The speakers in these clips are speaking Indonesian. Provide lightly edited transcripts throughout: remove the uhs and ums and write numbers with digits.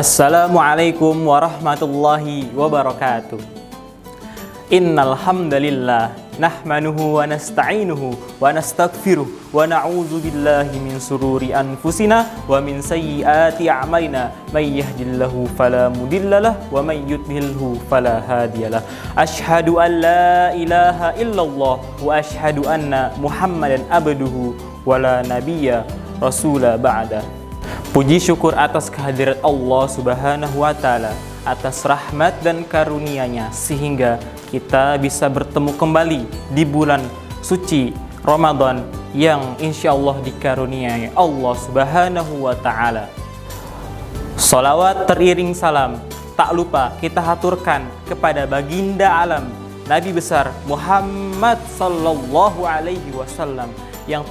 Assalamualaikum warahmatullahi wabarakatuh. Innal hamdalillah nahmanuhu wa nasta'inuhu wa nastaghfiruh wa na'udzu billahi min sururi anfusina wa min sayyiati a'malina may yahdihillahu fala mudhillalah wa may yudlilhu fala hadiyalah. Asyhadu an la ilaha illallah wa asyhadu anna Muhammadan abduhu wa la nabiyya rasula ba'da. Puji syukur atas kehadirat Allah Subhanahu wa taala, atas rahmat dan karunia-Nya sehingga kita bisa bertemu kembali di bulan suci Ramadan yang insya Allah dikaruniai Allah Subhanahu wa taala. Salawat teriring salam tak lupa kita haturkan kepada baginda alam Nabi besar Muhammad sallallahu alaihi wasallam yang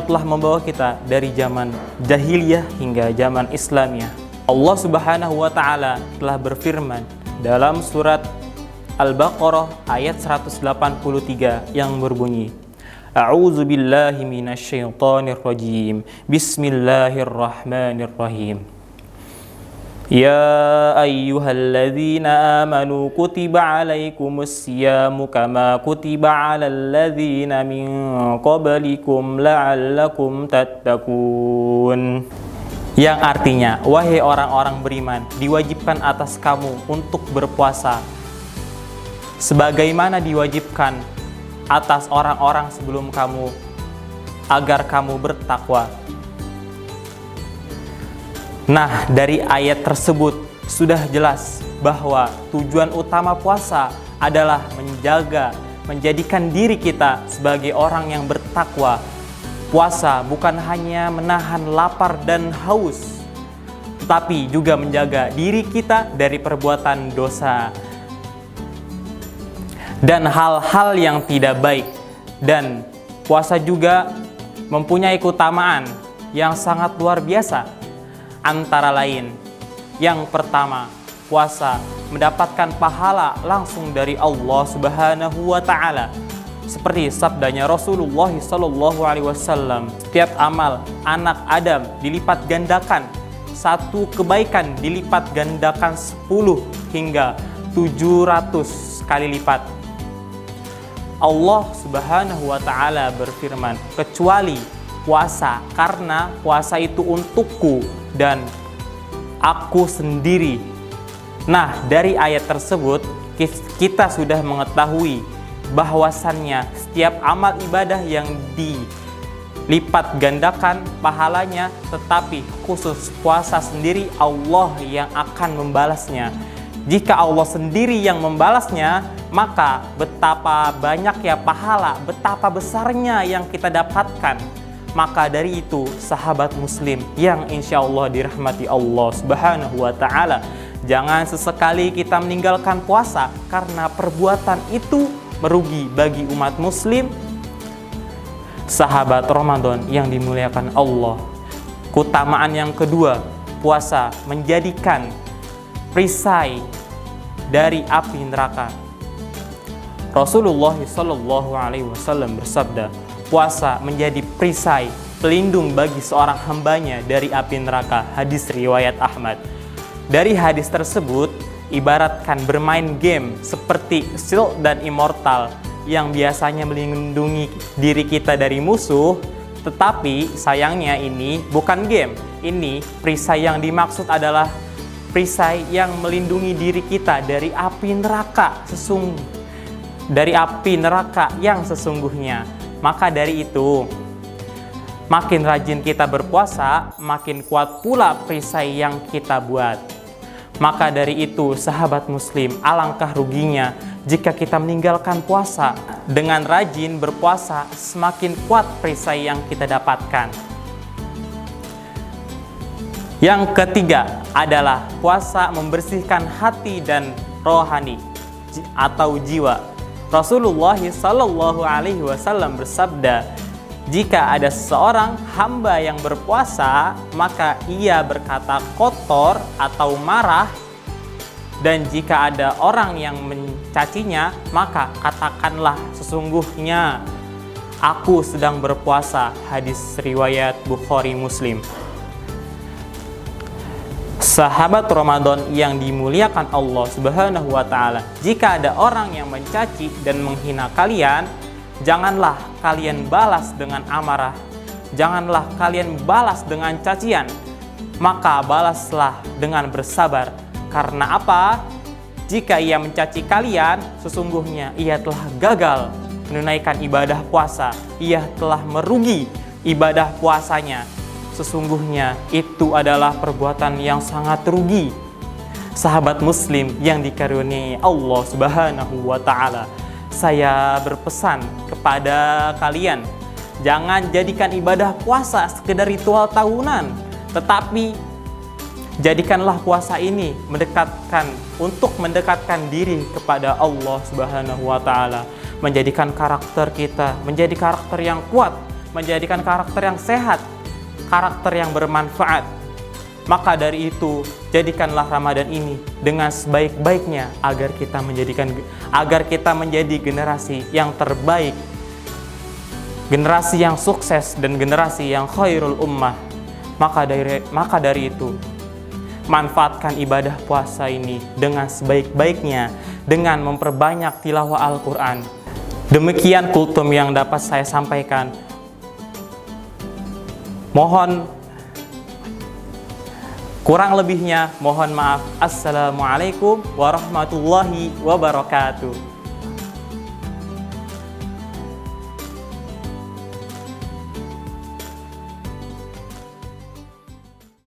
telah membawa kita dari zaman jahiliyah hingga zaman Islamiyah. Allah Subhanahu wa taala telah berfirman dalam surat Al-Baqarah ayat 183 yang berbunyi, A'udzu billahi minasyaitonir rajim. Bismillahirrahmanirrahim. Ya ayyuhalladzina amanu kutiba alaikumus siyamu kama kutiba alal ladzina min qablikum la'allakum tattaqun. Yang artinya, wahai orang-orang beriman, diwajibkan atas kamu untuk berpuasa sebagaimana diwajibkan atas orang-orang sebelum kamu agar kamu bertakwa. Nah, dari ayat tersebut sudah jelas bahwa tujuan utama puasa adalah menjadikan diri kita sebagai orang yang bertakwa. Puasa bukan hanya menahan lapar dan haus, tetapi juga menjaga diri kita dari perbuatan dosa dan hal-hal yang tidak baik. Dan puasa juga mempunyai keutamaan yang sangat luar biasa. Antara lain, yang pertama, puasa mendapatkan pahala langsung dari Allah Subhanahu wa taala. Seperti sabdanya Rasulullah sallallahu alaihi wasallam, setiap amal anak Adam dilipat gandakan, satu kebaikan dilipat gandakan 10 hingga 700 kali lipat. Allah Subhanahu wa taala berfirman, kecuali puasa, karena puasa itu untukku dan aku sendiri. Nah, dari ayat tersebut kita sudah mengetahui bahwasannya setiap amal ibadah yang dilipat gandakan pahalanya, tetapi khusus puasa sendiri Allah yang akan membalasnya. Jika Allah sendiri yang membalasnya, maka betapa banyak ya pahala, betapa besarnya yang kita dapatkan. Maka dari itu, sahabat muslim yang insya Allah dirahmati Allah Subhanahu wa ta'ala, jangan sesekali kita meninggalkan puasa karena perbuatan itu merugi bagi umat muslim. Sahabat Ramadan yang dimuliakan Allah, keutamaan yang kedua, puasa menjadikan perisai dari api neraka. Rasulullah sallallahu alaihi wasallam bersabda, puasa menjadi perisai pelindung bagi seorang hambanya dari api neraka. Hadis riwayat Ahmad. Dari hadis tersebut, ibaratkan bermain game seperti Shield dan Immortal yang biasanya melindungi diri kita dari musuh, tetapi sayangnya ini bukan game. Ini perisai yang dimaksud adalah perisai yang melindungi diri kita dari api neraka yang sesungguhnya. Maka dari itu, makin rajin kita berpuasa, makin kuat pula perisai yang kita buat. Maka dari itu, sahabat muslim, alangkah ruginya jika kita meninggalkan puasa. Dengan rajin berpuasa, semakin kuat perisai yang kita dapatkan. Yang ketiga adalah puasa membersihkan hati dan rohani atau jiwa. Rasulullah sallallahu alaihi wasallam bersabda, jika ada seorang hamba yang berpuasa, maka ia berkata kotor atau marah, dan jika ada orang yang mencacinya, maka katakanlah sesungguhnya aku sedang berpuasa. Hadis riwayat Bukhari Muslim. Sahabat Ramadan yang dimuliakan Allah Subhanahu wa Ta'ala, jika ada orang yang mencaci dan menghina kalian, janganlah kalian balas dengan amarah, janganlah kalian balas dengan cacian, maka balaslah dengan bersabar. Karena apa? Jika ia mencaci kalian, sesungguhnya ia telah gagal menunaikan ibadah puasa, ia telah merugi ibadah puasanya. Sesungguhnya itu adalah perbuatan yang sangat rugi. Sahabat muslim yang dikaruniai Allah Subhanahu wa Ta'ala, saya berpesan kepada kalian, jangan jadikan ibadah puasa sekedar ritual tahunan, tetapi jadikanlah puasa ini untuk mendekatkan diri kepada Allah Subhanahu wa Ta'ala, menjadikan karakter kita menjadi karakter yang kuat, menjadikan karakter yang sehat, karakter yang bermanfaat. Maka dari itu, jadikanlah Ramadan ini dengan sebaik-baiknya agar kita menjadi generasi yang terbaik, generasi yang sukses dan generasi yang khairul ummah. Maka dari itu, manfaatkan ibadah puasa ini dengan sebaik-baiknya dengan memperbanyak tilawah Al-Quran. Demikian kultum yang dapat saya sampaikan. Mohon kurang lebihnya, mohon maaf. Assalamualaikum warahmatullahi wabarakatuh.